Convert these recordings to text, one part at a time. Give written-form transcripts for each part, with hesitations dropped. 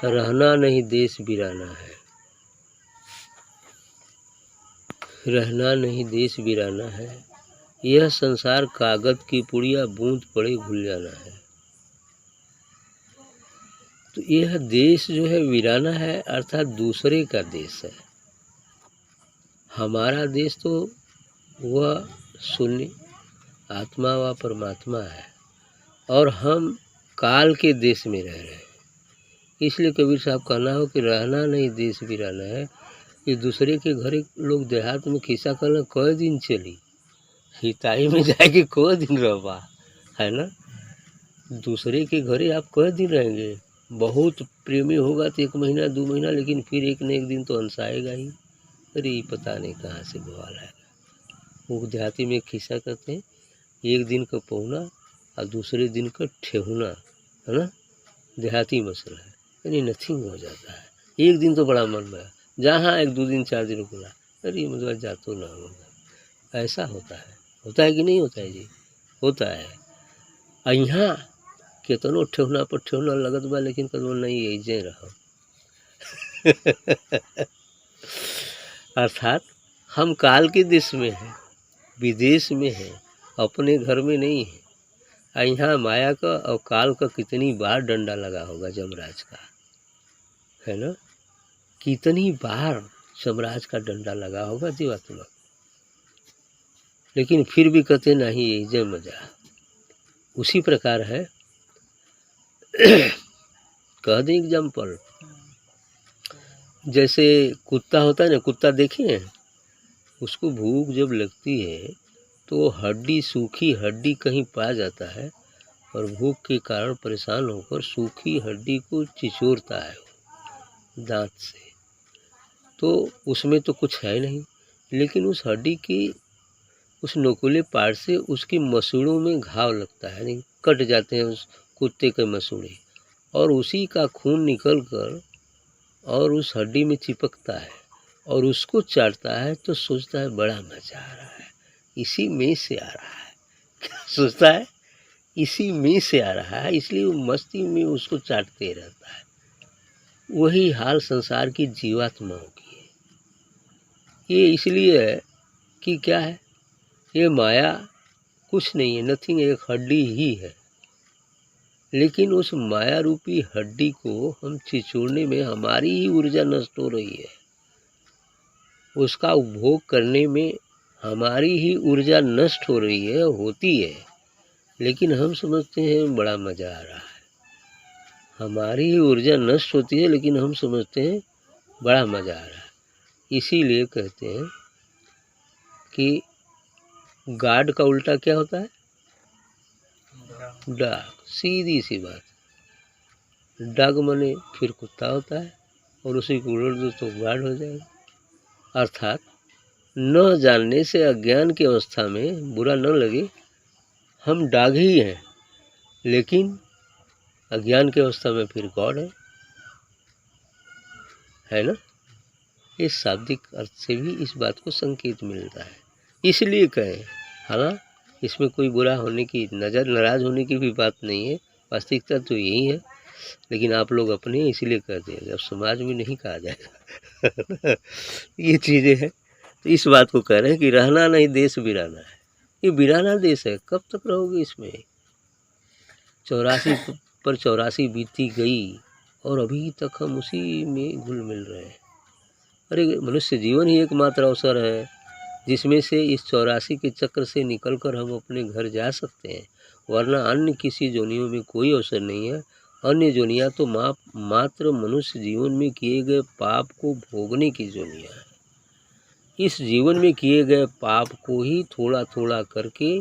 रहना नहीं देश वीराना है, रहना नहीं देश वीराना है, यह संसार कागज की पुड़िया बूंद पड़े घुल जाना है। तो यह देश जो है वीराना है, अर्थात दूसरे का देश है। हमारा देश तो वह शून्य आत्मा व परमात्मा है, और हम काल के देश में रह रहे हैं। इसलिए कबीर साहब कहना हो कि रहना नहीं देश वीराना है। ये दूसरे के घरे लोग देहात में खिस्सा करना कई दिन चली, हिताई में जाएगी कई दिन रहा है ना। दूसरे के घरे आप कई दिन रहेंगे, बहुत प्रेमी होगा तो 1 महीना 2 महीना, लेकिन फिर एक न एक दिन तो अंश आएगा ही। अरे पता नहीं कहाँ से बवाल आएगा। वो देहाती में खिस्सा करते हैं, एक दिन का पहुना और दूसरे दिन का ठेहुना, है ना, देहाती मसला है, यानी नथिंग हो जाता है। एक दिन तो बड़ा मन में, जहाँ 1 2 दिन 4 दिन बोला, अरे मतलब जा तो ना होगा। ऐसा होता है कि नहीं होता है जी? होता है। यहाँ केतनो ठेहुना पर ठेहुना लगत बा, लेकिन कदम नहीं ऐसे रहो। अर्थात हम काल के देश में हैं, विदेश में हैं, अपने घर में नहीं है। यहाँ माया का और काल का कितनी बार डंडा लगा होगा जमराज का, है ना। कितनी बार जमराज का डंडा लगा होगा जीवात्मा, लेकिन फिर भी कहते नहीं ये जय मजा। उसी प्रकार है कह दें एग्जाम्पल, जैसे कुत्ता होता है ना, कुत्ता देखे हैं, उसको भूख जब लगती है तो हड्डी, सूखी हड्डी कहीं पा जाता है और भूख के कारण परेशान होकर सूखी हड्डी को चिचोरता है दांत से। तो उसमें तो कुछ है नहीं, लेकिन उस हड्डी की उस नुकीले पार्ट से उसकी मसूड़ों में घाव लगता है, नहीं कट जाते हैं उस कुत्ते के मसूड़े, और उसी का खून निकल कर और उस हड्डी में चिपकता है और उसको चाटता है। तो सोचता है बड़ा मजा आ रहा है, इसी में से आ रहा है। क्या सोचता है? इसी में से आ रहा है, इसलिए वो मस्ती में उसको चाटते रहता है। वही हाल संसार की जीवात्माओं की है। ये इसलिए है कि क्या है, ये माया कुछ नहीं है, नथिंग, एक हड्डी ही है। लेकिन उस माया रूपी हड्डी को हम छिछोड़ने में हमारी ही ऊर्जा नष्ट हो रही है, उसका उपभोग करने में हमारी ही ऊर्जा नष्ट हो रही है, होती है। लेकिन हम समझते हैं बड़ा मज़ा आ रहा है। हमारी ही ऊर्जा नष्ट होती है, लेकिन हम समझते हैं बड़ा मज़ा आ रहा है। इसीलिए कहते हैं कि गार्ड का उल्टा क्या होता है? डाग। सीधी सी बात, डाग मने फिर कुत्ता होता है, और उसी को उलट दो तो गार्ड हो जाएगा। अर्थात न जानने से, अज्ञान की अवस्था में, बुरा न लगे, हम डाग ही हैं, लेकिन अज्ञान की अवस्था में फिर गॉड है ना। इस शाब्दिक अर्थ से भी इस बात को संकेत मिलता है। इसलिए कहें, हालांकि इसमें कोई बुरा होने की, नाराज होने की भी बात नहीं है, वास्तविकता तो यही है, लेकिन आप लोग अपने इसलिए कहते हैं, अब समाज में नहीं कहा जाएगा। ये चीज़ें हैं। तो इस बात को कह रहे हैं कि रहना नहीं देश वीराना है। ये वीराना देश है, कब तक रहोगे इसमें? 84 पर 84 बीती गई और अभी तक हम उसी में घुल मिल रहे हैं। अरे मनुष्य जीवन ही एकमात्र अवसर है जिसमें से इस 84 के चक्र से निकलकर हम अपने घर जा सकते हैं, वरना अन्य किसी जोनियों में कोई अवसर नहीं है। अन्य जोनियाँ तो मात्र मनुष्य जीवन में किए गए पाप को भोगने की जोनियाँ हैं। इस जीवन में किए गए पाप को ही थोड़ा थोड़ा करके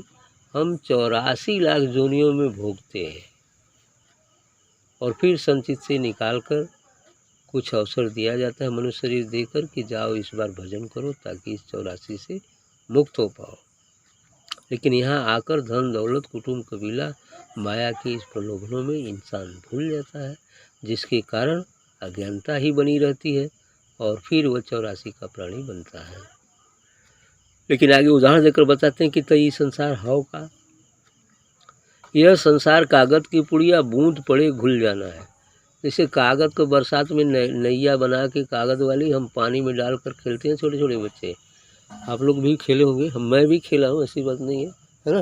हम 84 लाख जोनियों में भोगते हैं, और फिर संचित से निकालकर कुछ अवसर दिया जाता है मनुष्य शरीर देकर कि जाओ इस बार भजन करो ताकि इस 84 से मुक्त हो पाओ। लेकिन यहाँ आकर धन दौलत कुटुंब कबीला माया के इस प्रलोभनों में इंसान भूल जाता है, जिसके कारण अज्ञानता ही बनी रहती है और फिर वह 84 का प्राणी बनता है। लेकिन आगे उदाहरण देकर बताते हैं कि तई संसार हव का, यह संसार कागज की पुड़िया बूंद पड़े घुल जाना है। जैसे कागज़ को बरसात में नैया बना के कागज़ वाली हम पानी में डाल कर खेलते हैं छोटे छोटे बच्चे। आप लोग भी खेले होंगे, मैं भी खेला हूँ, ऐसी बात नहीं है ना।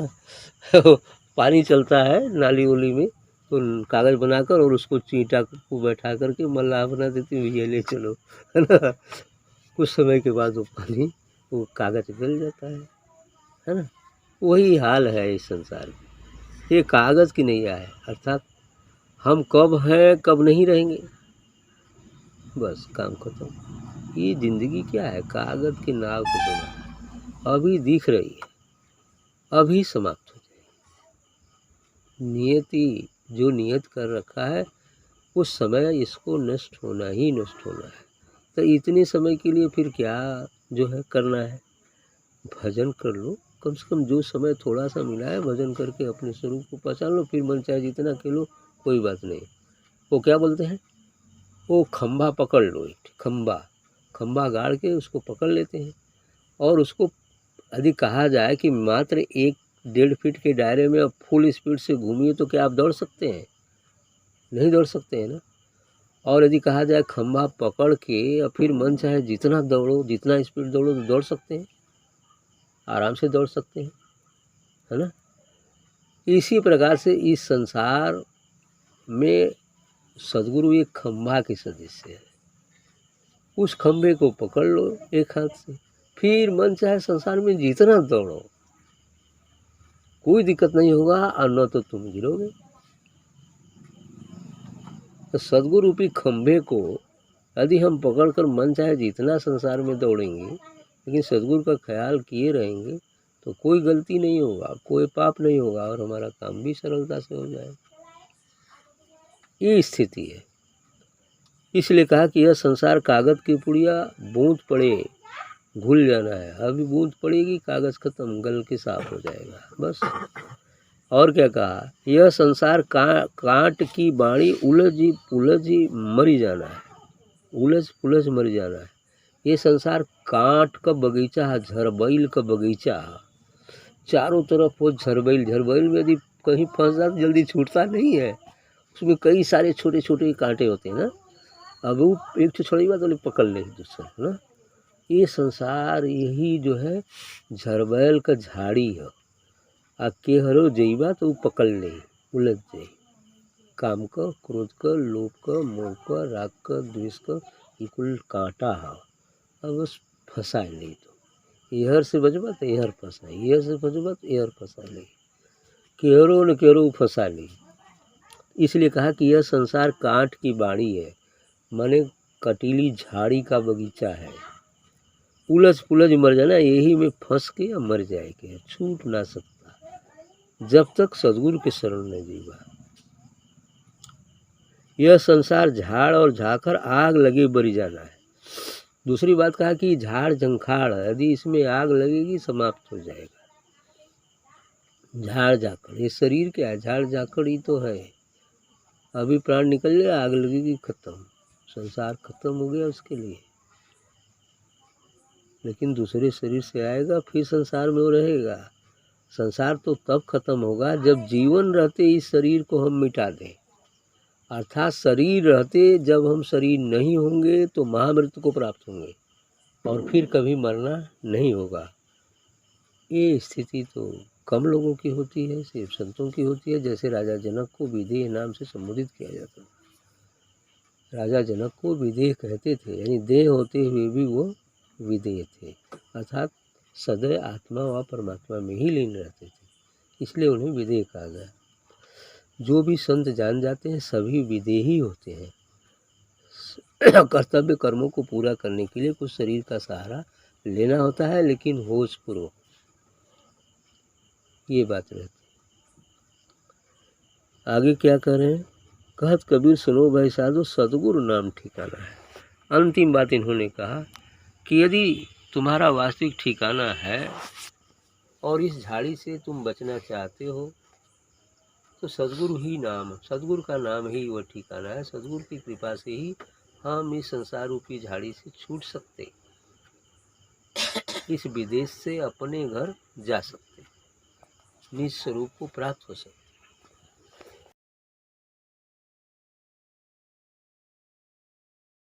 पानी चलता है नाली वाली में, तो कागज़ बनाकर और उसको चींटा को बैठा करके मल्लाह बना देते हैं, भैया ले चलो, है ना। कुछ समय के बाद वो पानी वो कागज़ गल जाता है ना। वही हाल है इस संसार में, ये कागज़ की नैया है, अर्थात हम कब हैं कब नहीं रहेंगे, बस काम खत्म। ये ज़िंदगी क्या है, कागज़ की नाव की तरह, अभी दिख रही है, अभी समाप्त हो जाएगी। नियति जो नियत कर रखा है उस समय इसको नष्ट होना ही नष्ट होना है। तो इतने समय के लिए फिर क्या जो है करना है, भजन कर लो, कम से कम जो समय थोड़ा सा मिला है भजन करके अपने स्वरूप को पहचान लो, फिर मन चाहे जितना खेलो कोई बात नहीं। वो क्या बोलते हैं, वो खंभा पकड़ लो, एक खंभा गाड़ के उसको पकड़ लेते हैं, और उसको यदि कहा जाए कि मात्र 1-1.5 फीट के दायरे में अब फुल स्पीड से घूमिए तो क्या आप दौड़ सकते हैं? नहीं दौड़ सकते हैं ना। और यदि कहा जाए खंभा पकड़ के और फिर मन चाहे जितना दौड़ो, जितना स्पीड दौड़ो, तो दौड़ सकते हैं, आराम से दौड़ सकते हैं, है ना। इसी प्रकार से इस संसार में सद्गुरु एक खंभा के सदृश है। उस खंभे को पकड़ लो एक हाथ से, फिर मन चाहे संसार में जितना दौड़ो, कोई दिक्कत नहीं होगा, और न तो तुम गिरोगे। तो सद्गुरु रूपी खंभे को यदि हम पकड़कर मन चाहे जितना संसार में दौड़ेंगे, लेकिन सद्गुरु का ख्याल किए रहेंगे तो कोई गलती नहीं होगा, कोई पाप नहीं होगा, और हमारा काम भी सरलता से हो जाएगा। ये स्थिति है। इसलिए कहा कि यह संसार कागज की पुड़िया, बूंद पड़े घुल जाना है। अभी बूंद पड़ेगी, कागज खत्म, गल के साफ हो जाएगा, बस। और क्या कहा, यह संसार कांट की बाणी, उलझी पुलझी मरी जाना है, उलझ पुलझ मर जाना है। ये संसार कांट का बगीचा है, झरबैल का बगीचा है, चारों तरफ वो झरबैल में यदि कहीं फंस जाए तो जल्दी छूटता नहीं है, उसमें कई सारे छोटे छोटे कांटे होते हैं ना। अब वो एक छोटी बात बोले पकड़ ले दूसरा, है ना। ये संसार यही जो है झरबैल का झाड़ी है, आ केहरो जइबा तो पकड़ ले, उलझ जाई। काम का, क्रोध का, लोभ का, मोह का, राग का, द्वेष का, ये कुल कांटा है, अब बस फंसा ले। तो एहर से बचबा तो एहर फंसा, एहर से बचबा तो एहर फंसा ले, केहरो न केहरो फंसा ले। इसलिए कहा कि यह संसार कांट की बाड़ी है, माने कटीली झाड़ी का बगीचा है, उलझ पुलझ मर जाना, यही में फंस के या मर जाएगा, छूट ना सकता जब तक सद्गुरु के शरण न जीवा। यह संसार झाड़ और झाकर आग लगे बरी जाना है। दूसरी बात कहा कि झाड़ झंखाड़, यदि इसमें आग लगेगी समाप्त हो जाएगा। झाड़ झाकड़, ये शरीर क्या है, झाड़ झाकड़ ही तो है। अभी प्राण निकल जाए, आग लगेगी, खत्म, संसार खत्म हो गया उसके लिए। लेकिन दूसरे शरीर से आएगा, फिर संसार में वो रहेगा। संसार तो तब खत्म होगा जब जीवन रहते इस शरीर को हम मिटा दें, अर्थात शरीर रहते जब हम शरीर नहीं होंगे तो महामृत्यु को प्राप्त होंगे और फिर कभी मरना नहीं होगा। ये स्थिति तो कम लोगों की होती है, सिर्फ संतों की होती है। जैसे राजा जनक को विदेह नाम से संबोधित किया जाता था। राजा जनक को विदेह कहते थे, यानी देह होते हुए भी वो विदेह थे, अर्थात सदैव आत्मा व परमात्मा में ही लीन रहते थे, इसलिए उन्हें विदेह कहा गया। जो भी संत जान जाते हैं सभी विदेही होते हैं। कर्तव्य कर्मों को पूरा करने के लिए कुछ शरीर का सहारा लेना होता है, लेकिन होश पूर्वक, ये बात रहती है। आगे क्या कह रहे हैं, कहत कबीर सुनो भाई साधो, सद्गुरु नाम ठिकाना है। अंतिम बात इन्होंने कहा कि यदि तुम्हारा वास्तविक ठिकाना है और इस झाड़ी से तुम बचना चाहते हो तो सद्गुरु ही नाम, सद्गुरु का नाम ही वह ठिकाना है। सद्गुरु की कृपा से ही हम इस संसार रूपी झाड़ी से छूट सकते, इस विदेश से अपने घर जा सकते, निज स्वरूप को प्राप्त हो सकते।